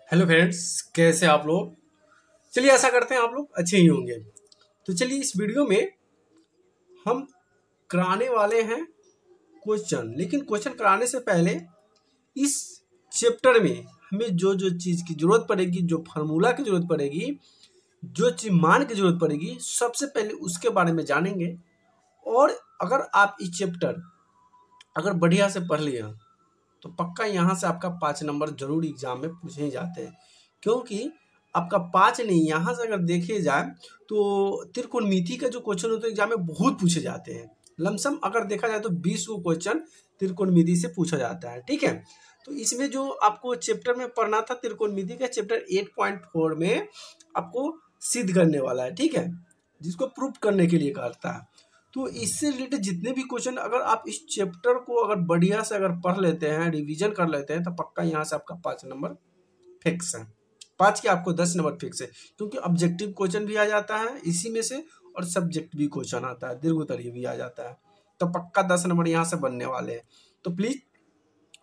Hello friends, कैसे आप लोग। चलिए ऐसा करते हैं आप लोग अच्छे ही होंगे। तो चलिए इस वीडियो में हम कराने वाले हैं क्वेश्चन, लेकिन क्वेश्चन कराने से पहले इस चैप्टर में हमें जो जो चीज़ की ज़रूरत पड़ेगी, जो फार्मूला की ज़रूरत पड़ेगी, जो चीज मान की ज़रूरत पड़ेगी, सबसे पहले उसके बारे में जानेंगे। और अगर आप इस चैप्टर अगर बढ़िया से पढ़ लिया तो पक्का यहाँ से आपका 5 नंबर जरूर एग्जाम में पूछे ही जाते हैं। क्योंकि आपका 5 नहीं, यहाँ से अगर देखे जाए तो त्रिकोणमिति का जो क्वेश्चन होते हैं एग्जाम में बहुत पूछे जाते हैं। लमसम अगर देखा जाए तो 20 को क्वेश्चन त्रिकोणमिति से पूछा जाता है। ठीक है, तो इसमें जो आपको चैप्टर में पढ़ना था त्रिकोणमिति का चैप्टर 8.4 में आपको सिद्ध करने वाला है। ठीक है, जिसको प्रूफ करने के लिए करता है। तो इससे रिलेटेड जितने भी क्वेश्चन अगर आप इस चैप्टर को अगर बढ़िया से अगर पढ़ लेते हैं, रिवीजन कर लेते हैं, तो पक्का यहाँ से आपका 5 नंबर फिक्स है। 5 के आपको 10 नंबर फिक्स है, क्योंकि ऑब्जेक्टिव क्वेश्चन भी आ जाता है इसी में से, और सब्जेक्ट भी क्वेश्चन आता है, दीर्घ उत्तरीय भी आ जाता है। तो पक्का 10 नंबर यहाँ से बनने वाले हैं। तो प्लीज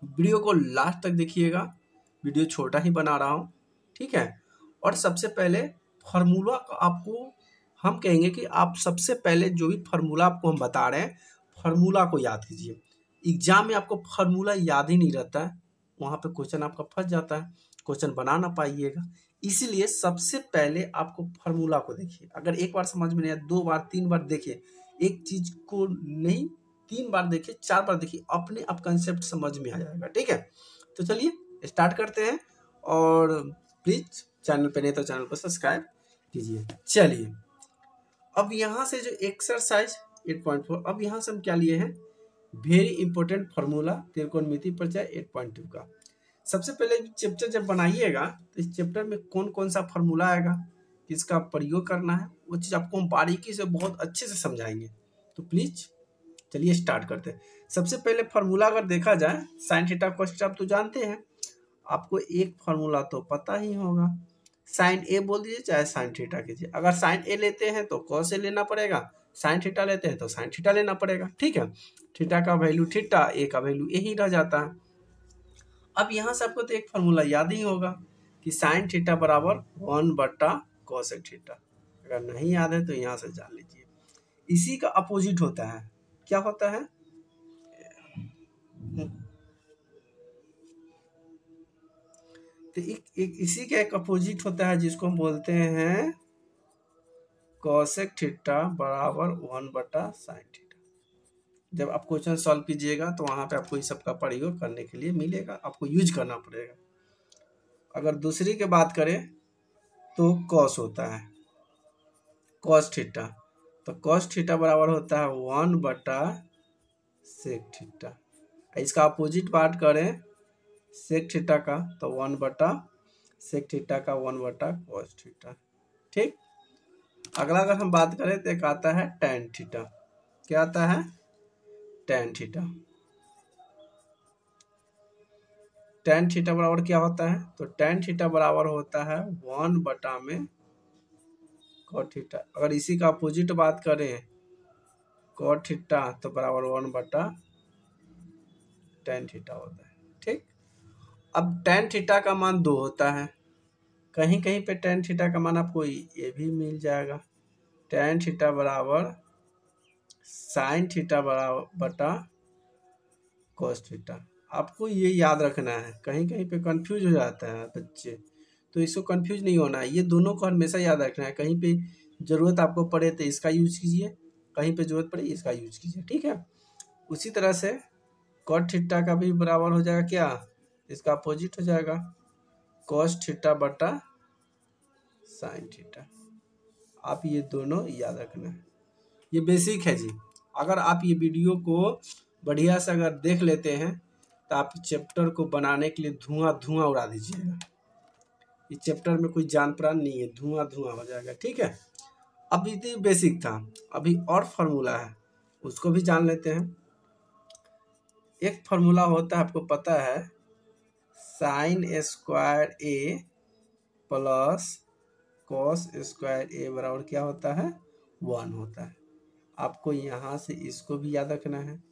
वीडियो को लास्ट तक देखिएगा, वीडियो छोटा ही बना रहा हूँ। ठीक है, और सबसे पहले फार्मूला आपको हम कहेंगे कि आप सबसे पहले जो भी फार्मूला आपको हम बता रहे हैं, फार्मूला को याद कीजिए। एग्जाम में आपको फार्मूला याद ही नहीं रहता है, वहाँ पे क्वेश्चन आपका फंस जाता है, क्वेश्चन बना ना पाइएगा। इसीलिए सबसे पहले आपको फार्मूला को देखिए। अगर एक बार समझ में नहीं आया, 2 बार 3 बार देखिए, एक चीज को नहीं 3 बार देखिए, 4 बार देखिए, अपने आप कंसेप्ट समझ में आ जाएगा। ठीक है, तो चलिए स्टार्ट करते हैं। और प्लीज चैनल पे नहीं तो चैनल को सब्सक्राइब कीजिए। चलिए अब यहाँ से जो एक्सरसाइज 8.4, अब यहाँ से हम क्या लिए हैं, वेरी इंपॉर्टेंट फार्मूला त्रिकोणमिति परिचय 8.2 का। सबसे पहले चैप्टर जब बनाइएगा तो इस चैप्टर में कौन कौन सा फार्मूला आएगा, किसका प्रयोग करना है, वो चीज़ आपको हम बारीकी से बहुत अच्छे से समझाएंगे। तो प्लीज चलिए स्टार्ट करते हैं। सबसे पहले फार्मूला अगर देखा जाए, साइन थीटा कॉस थीटा आप तो जानते हैं, आपको एक फार्मूला तो पता ही होगा, साइन ए बोल दीजिए चाहे साइन थीटा कीजिए। अगर साइन ए लेते हैं तो कॉस ए लेना पड़ेगा, साइन थीटा लेते हैं तो साइन थीटा लेना पड़ेगा। ठीक है, थीटा का वैल्यू थीटा, ए का वैल्यू ए ही रह जाता है। अब यहाँ से आपको तो एक फार्मूला याद ही होगा कि साइन थीटा बराबर 1/cos थीटा। अगर नहीं याद है तो यहाँ से जान लीजिए। इसी का अपोजिट होता है, क्या होता है, तो एक इसी का एक अपोजिट होता है जिसको हम बोलते हैं कोसेक थीटा बराबर 1/sin थीटा। जब आप क्वेश्चन सॉल्व कीजिएगा तो वहां पे आपको इस सब का प्रयोग करने के लिए मिलेगा, आपको यूज करना पड़ेगा। अगर दूसरी की बात करें तो कॉस होता है, कॉस थीटा, तो कॉस थीटा बराबर होता है 1/सेक थीटा। इसका अपोजिट बात करें सेक थीटा का तो 1/सेक थीटा का 1/cos थीटा। ठीक, अगला अगर हम बात करें तो एक आता है tan थीटा। क्या आता है, tan थीटा। tan थीटा बराबर क्या होता है, तो tan थीटा बराबर होता है 1/cot थीटा। अगर इसी का अपोजिट बात करें cot थीटा तो बराबर 1/tan थीटा होता है। ठीक, अब tan थीटा का मान 2 होता है, कहीं कहीं पे tan थीटा का मान आपको ये भी मिल जाएगा। tan थीटा बराबर साइन थीटा बटा cos थीटा। आपको ये याद रखना है, कहीं कहीं पे कंफ्यूज हो जाता है बच्चे, तो इसको कंफ्यूज नहीं होना है। ये दोनों को हमेशा याद रखना है, कहीं पे जरूरत आपको पड़े तो इसका यूज कीजिए, कहीं पे जरूरत पड़े इसका यूज कीजिए। ठीक है, उसी तरह से cot थीटा का भी बराबर हो जाएगा क्या, इसका अपोजिट हो जाएगा cos थीटा बटा साइन थीटा। आप ये दोनों याद रखना है, ये बेसिक है जी। अगर आप ये वीडियो को बढ़िया से अगर देख लेते हैं तो आप चैप्टर को बनाने के लिए धुआं धुआं उड़ा दीजिएगा। इस चैप्टर में कोई जान प्राण नहीं है, धुआं धुआं हो जाएगा। ठीक है, अब ये बेसिक था, अभी और फार्मूला है उसको भी जान लेते हैं। एक फार्मूला होता है, आपको पता है, साइन स्क्वायर ए प्लस कॉस स्क्वायर ए बराबर क्या होता है, 1 होता है। आपको यहाँ से इसको भी याद रखना है।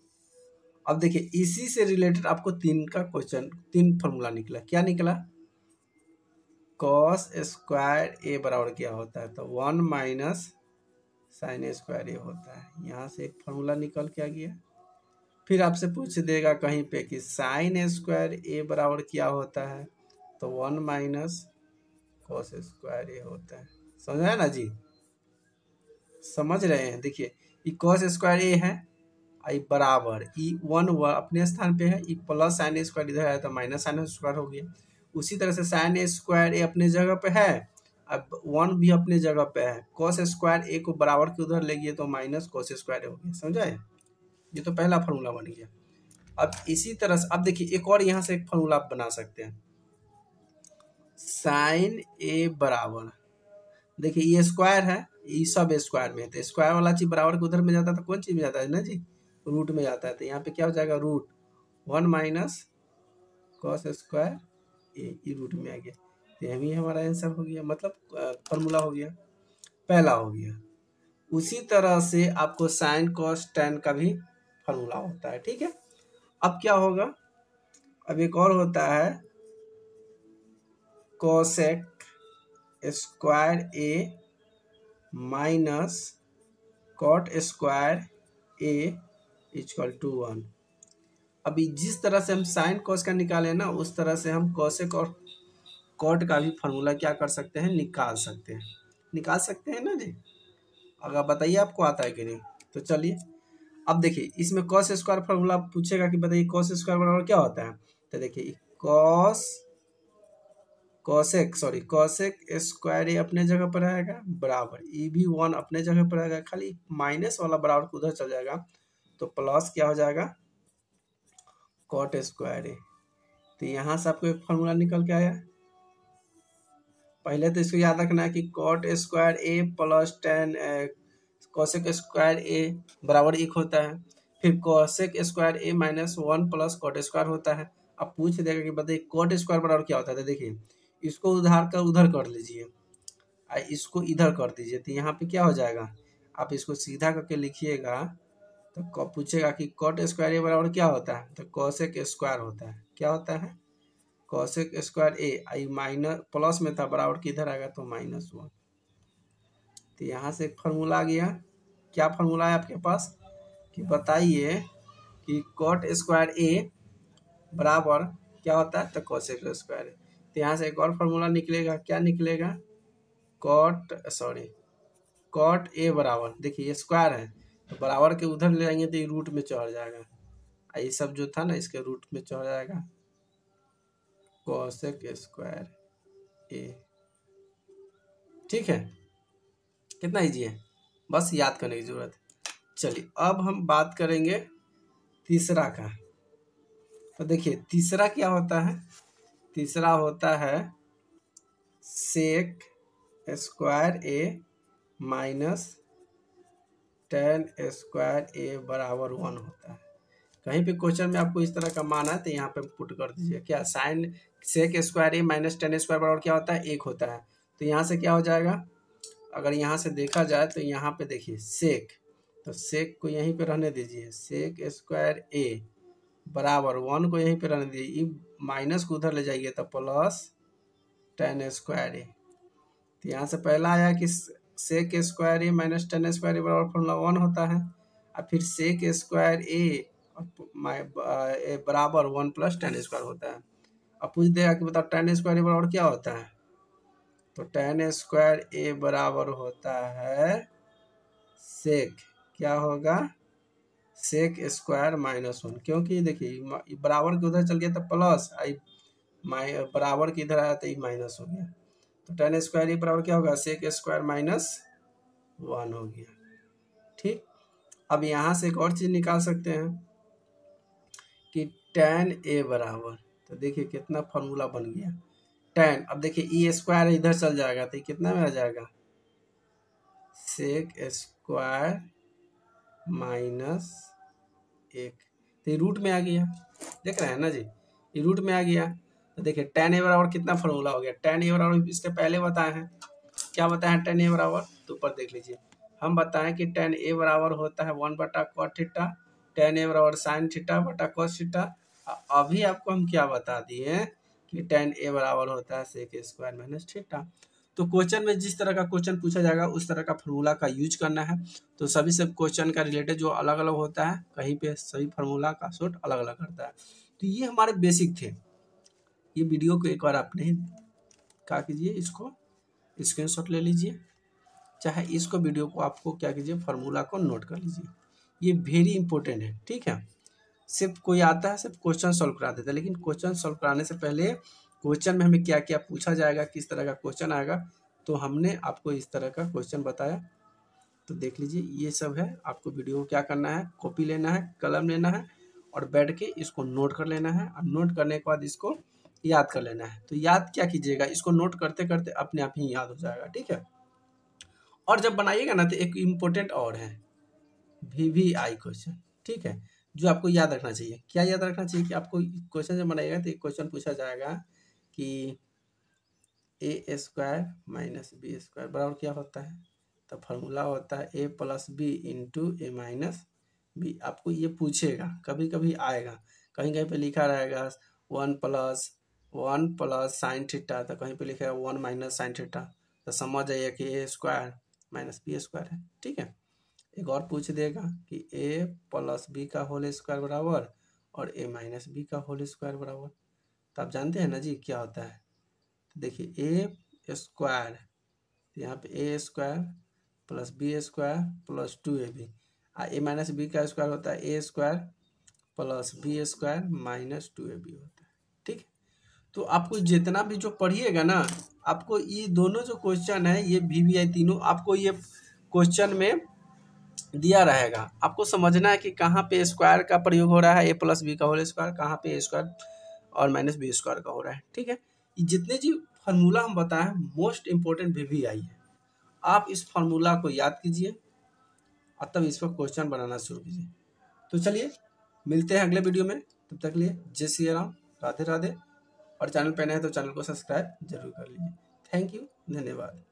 अब देखिए इसी से रिलेटेड आपको 3 का क्वेश्चन, 3 फार्मूला निकला। क्या निकला, कॉस स्क्वायर ए बराबर क्या होता है, तो 1 माइनस साइन स्क्वायर ए होता है। यहाँ से एक फॉर्मूला निकल के आ गया। फिर आपसे पूछ देगा कहीं पे कि साइन स्क्वायर ए बराबर क्या होता है, तो 1 माइनस कॉस स्क्वायर ए होता है। समझ आया ना जी, समझ रहे हैं। देखिए ये कॉस स्क्वायर ए है, आई बराबर ई 1 अपने स्थान पे है, ई प्लस साइन स्क्वायर इधर है तो माइनस साइन स्क्वायर हो गया। उसी तरह से साइन स्क्वायर ए अपने जगह पे है, अब 1 भी अपने जगह पे है, कॉस स्क्वायर ए को बराबर के उधर ले गए तो माइनस कॉस स्क्वायर हो गया। समझा है, ये तो पहला फॉर्मूला बन गया। अब इसी तरह से अब देखिए एक और यहाँ से एक फॉर्मूला आप बना सकते हैं। साइन ए बराबर, देखिए ये स्क्वायर है, ये सब स्क्वायर में है, तो स्क्वायर वाला चीज बराबर के उधर में जाता है तो कौन चीज में जाता है ना जी, रूट में जाता है। तो यहाँ पे क्या हो जाएगा, रूट 1 माइनस कॉस स्क्वायर ए रूट में आ गया। तो यही हमारा आंसर हो गया, मतलब फॉर्मूला हो गया, पहला हो गया। उसी तरह से आपको साइन कॉस टेन का भी फॉर्मूला होता है। ठीक है, अब क्या होगा, अब एक और होता है cosec square A minus cot square A equal to 1। अभी जिस तरह से हम साइन कॉस का निकाले ना, उस तरह से हम कोसेक और कॉट का भी फॉर्मूला क्या कर सकते हैं, निकाल सकते हैं ना जी। अगर बताइए आपको आता है कि नहीं, तो चलिए अब देखिए इसमें कॉस स्क्वायर फॉर्मूला पूछेगा कि बताइए कॉस स्क्वायर बराबर क्या होता है, तो देखिए कोसेक स्क्वायर ए अपने जगह पर रहेगा बराबर ई भी 1 अपने जगह पर रहेगा, खाली माइनस वाला बराबर को उधर चल जाएगा तो प्लस क्या हो जाएगा, कॉट स्क्वायर ए। तो यहाँ से आपको एक फॉर्मूला निकल के आया। पहले तो इसको याद रखना है कि कॉट स्क्वायर ए प्लस टेन कोसेक स्क्वायर ए बराबर 1 होता है, फिर cosec square A minus 1 plus cot square होता है। अब पूछ देगा कि बताइए कॉट स्क्वायर बराबर क्या होता है, तो देखिए इसको उधर कर लीजिए, इसको इधर कर दीजिए, तो यहाँ पे क्या हो जाएगा, आप इसको सीधा करके लिखिएगा तो पूछेगा कि कॉट स्क्वायर ए बराबर क्या होता है, तो कोसेक स्क्वायर होता है। क्या होता है, कोसेक स्क्वायर ए, आई माइनस प्लस में था बराबर की इधर आएगा तो -1। तो यहाँ से एक फार्मूला आ गया। क्या फार्मूला है आपके पास कि बताइए कि कॉट स्क्वायर ए बराबर क्या होता है, तो कोसेक स्क्वायर ए। तो यहाँ से एक और फार्मूला निकलेगा, क्या निकलेगा, कॉट ए बराबर, देखिए ये स्क्वायर है तो बराबर के उधर ले जाएंगे तो ये रूट में चढ़ जाएगा, ये सब जो था ना इसके रूट में चढ़ जाएगा, कोसेक स्क्वायर ए। ठीक है, कितना इजी है, बस याद करने की जरूरत है। चलिए अब हम बात करेंगे तीसरा का। तो देखिए तीसरा क्या होता है, तीसरा होता है sec square A minus ten square ए बराबर 1 होता है। कहीं पे क्वेश्चन में आपको इस तरह का मान है तो यहाँ पे पुट कर दीजिए, क्या sign sec square A minus ten square बराबर क्या होता है, 1 होता है। तो यहाँ से क्या हो जाएगा, अगर यहाँ से देखा जाए तो यहाँ पे देखिए सेक, तो सेक को यहीं पे रहने दीजिए, सेक स्क्वायर ए बराबर 1 को यहीं पे रहने दीजिए, माइनस को उधर ले जाइए तो प्लस टेन स्क्वायर ए। तो यहाँ से पहला आया कि sec square A minus ten square ए बराबर फॉर्मूला 1 होता है, और फिर सेक स्क्वायर ए बराबर 1 प्लस टेन स्क्वायर होता है। अब पूछ देगा कि बताओ टेन स्क्वायर ए बराबर क्या होता है, तो टेन स्क्वायर ए बराबर होता है सेक, क्या होगा, सेक स्क्वायर -1, क्योंकि देखिए बराबर के उधर चल गया तो प्लस, आई बराबर के इधर आया तो ये माइनस हो गया, तो टेन स्क्वायर ए बराबर क्या होगा, सेक स्क्वायर -1 हो गया। ठीक, अब यहाँ से एक और चीज निकाल सकते हैं कि टेन ए बराबर, तो देखिए कितना फॉर्मूला बन गया टेन। अब देखिए ई स्क्वायर इधर चल जाएगा तो कितना में आ जाएगा, सेक स्क्वायर -1, तो ये रूट में आ गया, देख रहे हैं ना जी, ये रूट में आ गया। तो देखिए टेन ए बराबर कितना फॉर्मूला हो गया, टेन ए बराबर इसके पहले बताए हैं, क्या बताए हैं टेन ए बराबर, तो ऊपर देख लीजिए, हम बताएं कि टेन ए बराबर होता है 1/cot थीटा, टेन ए बराबर साइन थीटा बटा cos थीटा। अभी आपको हम क्या बता दिए कि tan a बराबर होता है sec a square minus theta. तो क्वेश्चन में जिस तरह का क्वेश्चन पूछा जाएगा उस तरह का फार्मूला का यूज करना है। तो सभी सब क्वेश्चन का रिलेटेड जो अलग अलग होता है, कहीं पे सभी फार्मूला का शॉर्ट अलग अलग करता है। तो ये हमारे बेसिक थे। ये वीडियो को एक बार आपने क्या कीजिए, इसको स्क्रीनशॉट ले लीजिए, चाहे इसको वीडियो को आपको क्या कीजिए, फार्मूला को नोट कर लीजिए। ये वेरी इंपॉर्टेंट है, ठीक है। सिर्फ कोई आता है सिर्फ क्वेश्चन सॉल्व करा देता है, लेकिन क्वेश्चन सॉल्व कराने से पहले क्वेश्चन में हमें क्या क्या पूछा जाएगा, किस तरह का क्वेश्चन आएगा, तो हमने आपको इस तरह का क्वेश्चन बताया। तो देख लीजिए, ये सब है। आपको वीडियो को क्या करना है, कॉपी लेना है, कलम लेना है और बैठ के इसको नोट कर लेना है। और नोट करने के बाद इसको याद कर लेना है। तो याद क्या कीजिएगा, इसको नोट करते करते अपने आप ही याद हो जाएगा, ठीक है। और जब बनाइएगा ना तो एक इम्पोर्टेंट और है, VVI क्वेश्चन, ठीक है, जो आपको याद रखना चाहिए। क्या याद रखना चाहिए कि आपको क्वेश्चन जब बनाइएगा तो एक क्वेश्चन पूछा जाएगा कि a square minus B square बराबर क्या होता है। तो फार्मूला होता है a plus B into A minus B. आपको ये पूछेगा, कभी कभी आएगा, कहीं कहीं पे लिखा रहेगा 1 प्लस साइन थीटा, तो कहीं पे लिखा है 1 माइनस साइन थीटा। तो समझ जाइए कि a square minus B square है, ठीक है। एक और पूछ देगा कि a प्लस बी का होल स्क्वायर बराबर और a माइनस बी का होल स्क्वायर बराबर। तो आप जानते हैं ना जी क्या होता है। तो देखिए a स्क्वायर, यहाँ पे a square plus B square plus 2ab, a minus B का स्क्वायर होता है a square plus B square minus 2ab होता है, ठीक है। तो आपको जितना भी जो पढ़िएगा ना, आपको ये दोनों जो क्वेश्चन है, ये VVI तीनों आपको ये क्वेश्चन में दिया रहेगा। आपको समझना है कि कहाँ पे स्क्वायर का प्रयोग हो रहा है, a प्लस बी का होल स्क्वायर, कहाँ पे a स्क्वायर और माइनस बी स्क्वायर का हो रहा है, ठीक है। ये जितने जी फार्मूला हम बताएं मोस्ट इंपॉर्टेंट VVI है। आप इस फार्मूला को याद कीजिए और तब इस पर क्वेश्चन बनाना शुरू कीजिए। तो चलिए मिलते हैं अगले वीडियो में, तब तक लिए जय श्री राम, राधे राधे। और चैनल पे नए हैं तो चैनल को सब्सक्राइब जरूर कर लीजिए। थैंक यू, धन्यवाद।